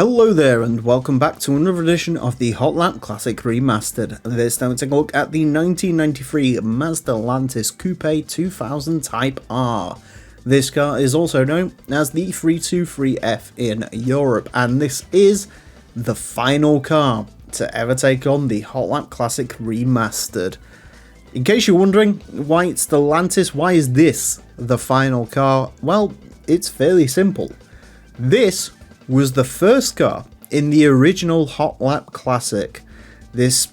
Hello there and welcome back to another edition of the Hotlapping Classic Remastered. This time we're taking a look at the 1993 Mazda Lantis Coupe 2000 Type R. This car is also known as the 323F in Europe, and this is the final car to ever take on the Hotlapping Classic Remastered. In case you're wondering why it's the Lantis, why is this the final car? Well, it's fairly simple. This was the first car in the original Hotlapping Classic.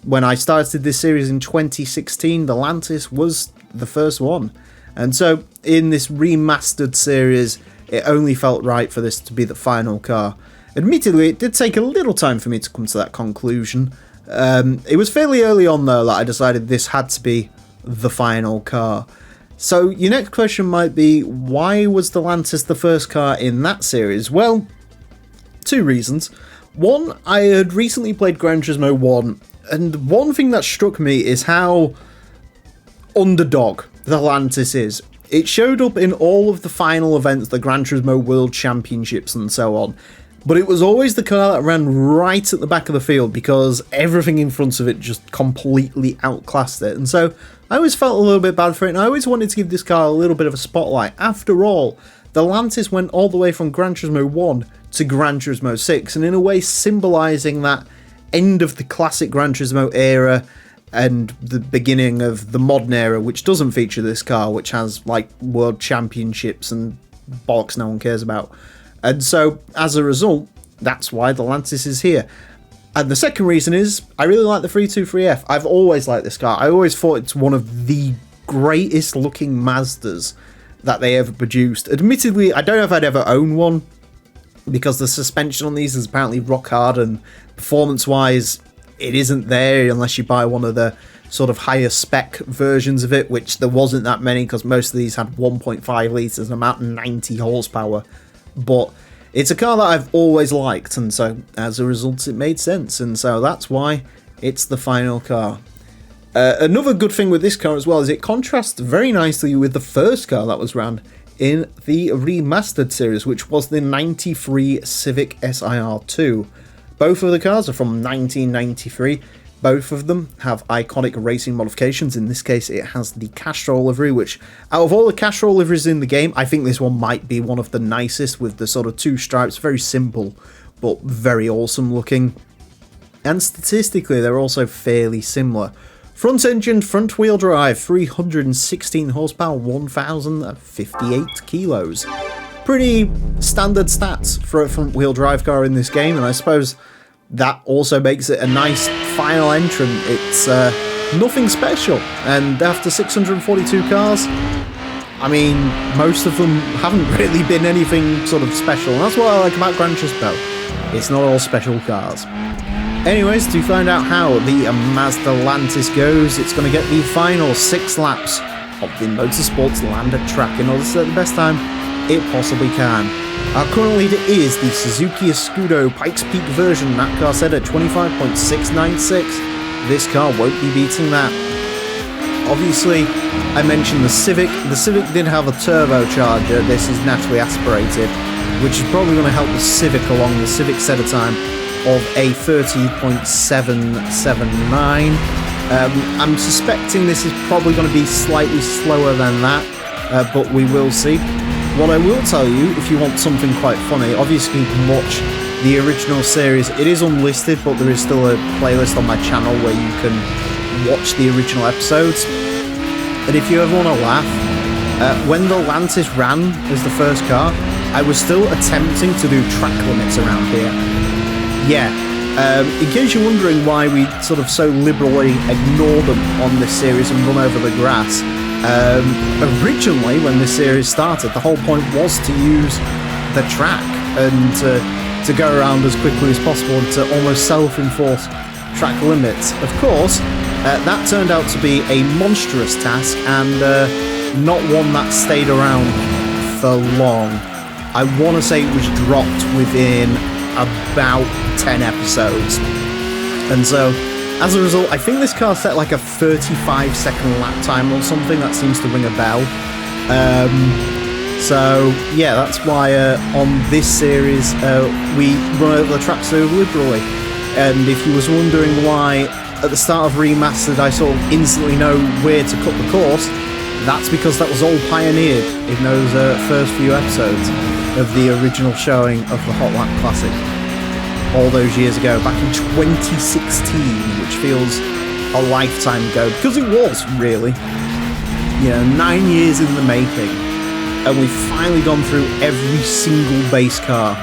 When I started this series in 2016, the Lantis was the first one. And so in this remastered series, it only felt right for this to be the final car. Admittedly, it did take a little time for me to come to that conclusion. It was fairly early on though that I decided this had to be the final car. So your next question might be, why was the Lantis the first car in that series? Well, two reasons. One, I had recently played Gran Turismo 1, and one thing that struck me is how underdog the Lantis is. It showed up in all of the final events, the Gran Turismo World Championships and so on, but it was always the car that ran right at the back of the field because everything in front of it just completely outclassed it. And so I always felt a little bit bad for it, and I always wanted to give this car a little bit of a spotlight. After all, the Lantis went all the way from Gran Turismo 1 to Gran Turismo 6, and in a way symbolising that end of the classic Gran Turismo era and the beginning of the modern era, which doesn't feature this car, which has like world championships and bollocks no one cares about. And so as a result, that's why the Lantis is here. And the second reason is I really like the 323F. I've always liked this car. I always thought it's one of the greatest looking Mazdas that they ever produced. Admittedly, I don't know if I'd ever own one, because the suspension on these is apparently rock hard, and performance wise it isn't there unless you buy one of the sort of higher spec versions of it, which there wasn't that many because most of these had 1.5 litres and about 90 horsepower. But it's a car that I've always liked, and so as a result it made sense, and so that's why it's the final car. Another good thing with this car as well is it contrasts very nicely with the first car that was around in the remastered series, which was the 93 Civic SIR2. Both of the cars are from 1993. Both of them have iconic racing modifications. In this case, it has the Castrol livery, which out of all the Castrol liveries in the game, I think this one might be one of the nicest, with the sort of two stripes. Very simple, but very awesome looking. And statistically, they're also fairly similar. Front engine, front wheel drive, 316 horsepower, 1,058 kilos. Pretty standard stats for a front wheel drive car in this game, and I suppose that also makes it a nice final entrant. It's nothing special, and after 642 cars, I mean, most of them haven't really been anything sort of special, and that's what I like about Gran Turismo. It's not all special cars. Anyways, to find out how the Mazda Lantis goes, it's going to get the final 6 laps of the Motorsports Lander track in order to set the best time it possibly can. Our current leader is the Suzuki Escudo Pikes Peak version. That car set at 25.696. This car won't be beating that. Obviously, I mentioned the Civic. The Civic did have a turbocharger. This is naturally aspirated, which is probably going to help the Civic along. The Civic set a time of a 30.779. I'm suspecting this is probably going to be slightly slower than that, but we will see. What I will tell you, if you want something quite funny, obviously you can watch the original series. It is unlisted, but there is still a playlist on my channel where you can watch the original episodes. And if you ever want to laugh, when the Lantis ran as the first car, I was still attempting to do track limits around here. Yeah, in case you're wondering why we sort of so liberally ignore them on this series and run over the grass, originally when this series started, the whole point was to use the track and to go around as quickly as possible and to almost self-enforce track limits. Of course, that turned out to be a monstrous task and not one that stayed around for long. I want to say it was dropped within about 10 episodes, and so as a result I think this car set like a 35-second lap time or something. That seems to ring a bell. So yeah, that's why on this series we run over the track so liberally. And if you was wondering why at the start of Remastered I sort of instantly know where to cut the course, that's because that was all pioneered in those first few episodes of the original showing of the Hot Lap Classic all those years ago, back in 2016, which feels a lifetime ago, because it was, really. You know, 9 years in the making, and we've finally gone through every single base car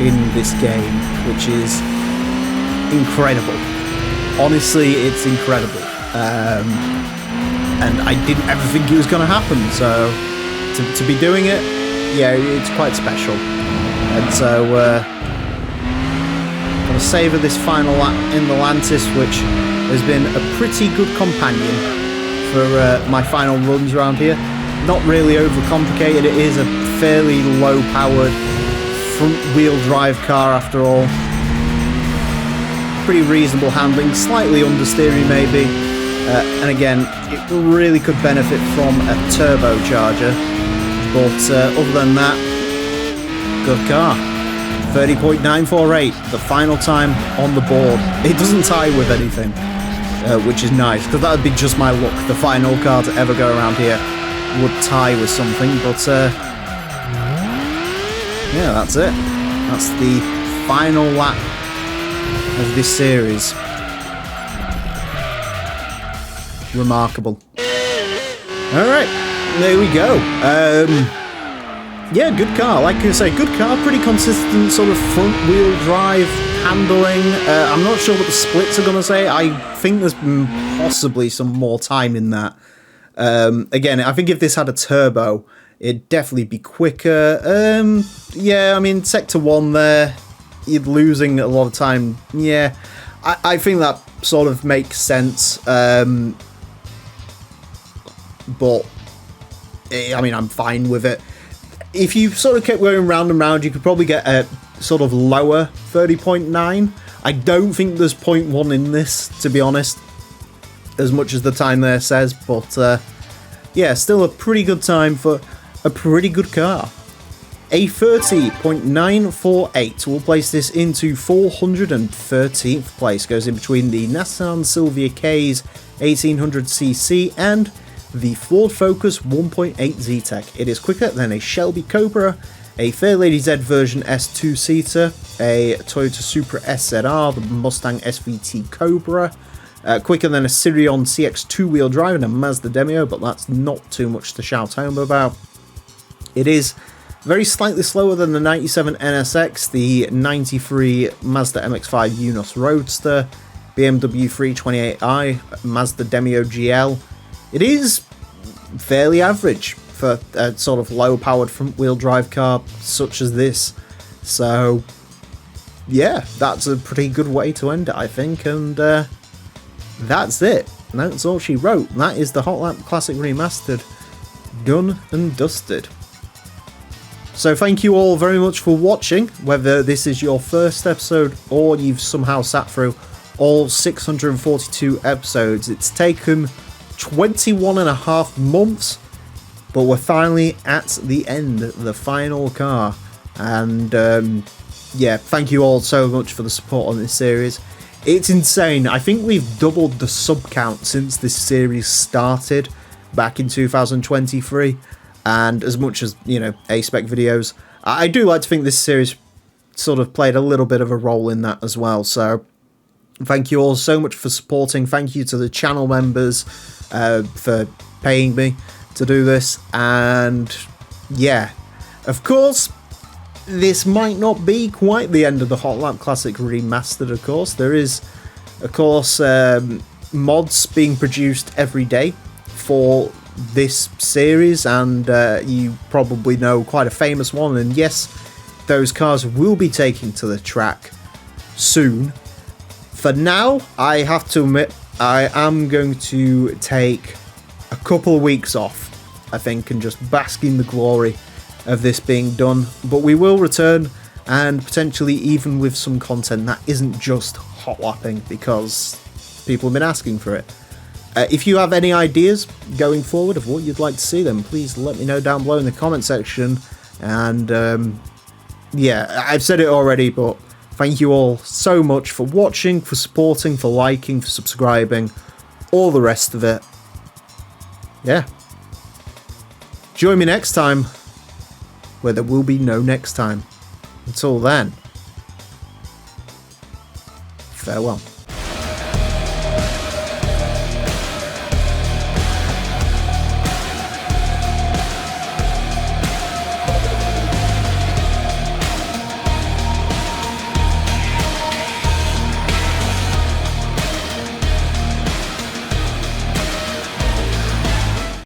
in this game, which is incredible. Honestly, it's incredible. And I didn't ever think it was going to happen, so to be doing it, yeah, it's quite special. And so I'm going to savour this final lap in the Lantis, which has been a pretty good companion for my final runs around here. Not really overcomplicated, it is a fairly low-powered front-wheel drive car after all. Pretty reasonable handling, slightly understeering maybe, and again, it really could benefit from a turbocharger, but other than that, good car. 30.948, the final time on the board. It doesn't tie with anything, which is nice, because that would be just my luck. The final car to ever go around here would tie with something, but yeah, that's it. That's the final lap of this series. Remarkable. Alright, there we go. Yeah, good car. Like I say, good car, pretty consistent sort of front-wheel drive handling. I'm not sure what the splits are going to say. I think there's possibly some more time in that. Again, I think if this had a turbo, it'd definitely be quicker. Yeah, I mean, Sector 1 there, you're losing a lot of time. Yeah, I think that sort of makes sense. But, I mean, I'm fine with it. If you sort of kept going round and round, you could probably get a sort of lower 30.9. I don't think there's 0.1 in this, to be honest, as much as the time there says, but yeah, still a pretty good time for a pretty good car. A 30.948 will place this into 413th place, goes in between the Nissan Silvia K's 1800cc and the Ford Focus 1.8 Zetec. It is quicker than a Shelby Cobra, a Fairlady Z version S2-seater, a Toyota Supra SZR, the Mustang SVT Cobra, quicker than a Sirion CX 2-wheel drive and a Mazda Demio, but that's not too much to shout home about. It is very slightly slower than the 97 NSX, the 93 Mazda MX-5 Unos Roadster, BMW 328i, Mazda Demio GL. It is fairly average for a sort of low-powered front-wheel drive car such as this. So, yeah, that's a pretty good way to end it, I think, and that's it. That's all she wrote. That is the Hot Lap Classic Remastered. Done and dusted. So thank you all very much for watching, whether this is your first episode or you've somehow sat through all 642 episodes. It's taken 21.5 months, but we're finally at the end, the final car, and yeah, thank you all so much for the support on this series. It's insane. I think we've doubled the sub count since this series started back in 2023, and as much as, you know, A-Spec videos, I do like to think this series sort of played a little bit of a role in that as well. So thank you all so much for supporting. Thank you to the channel members for paying me to do this, and yeah, of course this might not be quite the end of the Hot Lap Classic Remastered. Of course there is, of course, mods being produced every day for this series, and you probably know quite a famous one, and yes, those cars will be taken to the track soon. For now, I have to admit, I am going to take a couple of weeks off, I think, and just bask in the glory of this being done. But we will return, and potentially even with some content that isn't just hot lapping, because people have been asking for it. If you have any ideas going forward of what you'd like to see, then please let me know down below in the comment section. And yeah, I've said it already, but thank you all so much for watching, for supporting, for liking, for subscribing, all the rest of it. Yeah. Join me next time, where there will be no next time. Until then, farewell.